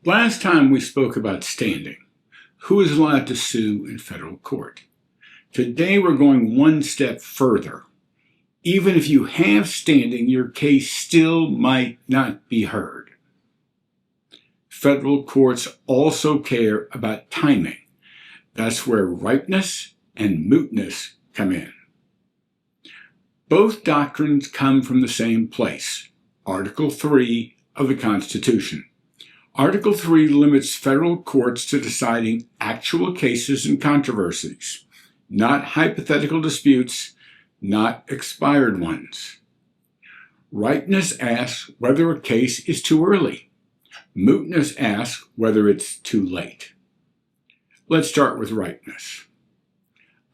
Last time we spoke about standing. Who is allowed to sue in federal court? Today we're going one step further. Even if you have standing, your case still might not be heard. Federal courts also care about timing. That's where ripeness and mootness come in. Both doctrines come from the same place, Article 3 of the Constitution. Article 3 limits federal courts to deciding actual cases and controversies, not hypothetical disputes, not expired ones. Ripeness asks whether a case is too early. Mootness asks whether it's too late. Let's start with ripeness.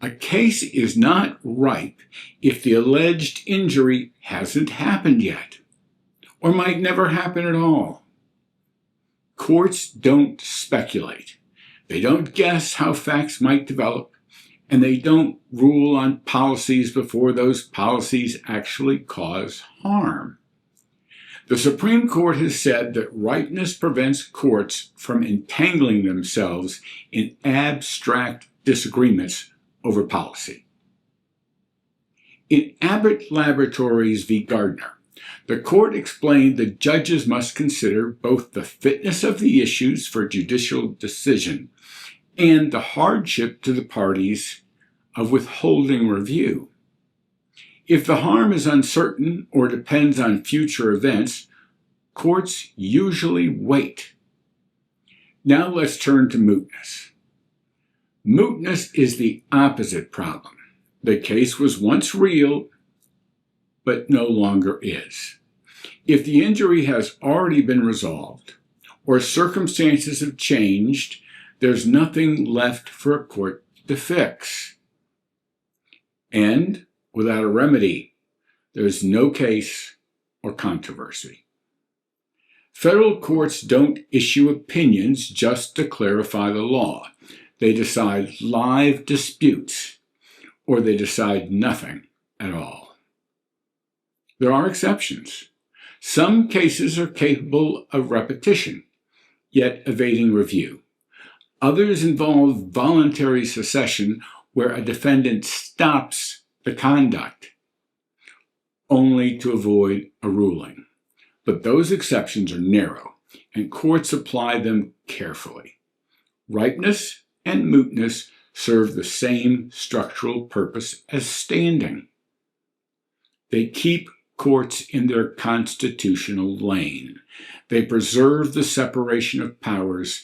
A case is not ripe if the alleged injury hasn't happened yet, or might never happen at all. Courts don't speculate. They don't guess how facts might develop, and they don't rule on policies before those policies actually cause harm. The Supreme Court has said that ripeness prevents courts from entangling themselves in abstract disagreements over policy. In Abbott Laboratories v. Gardner, the court explained that judges must consider both the fitness of the issues for judicial decision and the hardship to the parties of withholding review. If the harm is uncertain or depends on future events, courts usually wait. Now let's turn to mootness. Mootness is the opposite problem. The case was once real, but no longer is. If the injury has already been resolved, or circumstances have changed, there's nothing left for a court to fix. And without a remedy, there's no case or controversy. Federal courts don't issue opinions just to clarify the law. They decide live disputes, or they decide nothing at all. There are exceptions. Some cases are capable of repetition, yet evading review. Others involve voluntary secession, where a defendant stops the conduct only to avoid a ruling. But those exceptions are narrow, and courts apply them carefully. Ripeness and mootness serve the same structural purpose as standing. They keep courts in their constitutional lane. They preserve the separation of powers,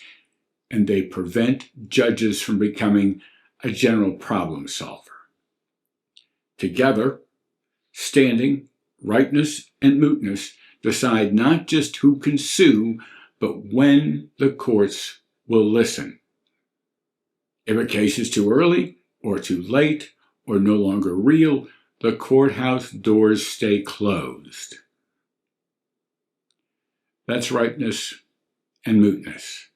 and they prevent judges from becoming a general problem solver. Together, standing, ripeness, and mootness decide not just who can sue, but when the courts will listen. If a case is too early, or too late, or no longer real, the courthouse doors stay closed. That's ripeness and mootness.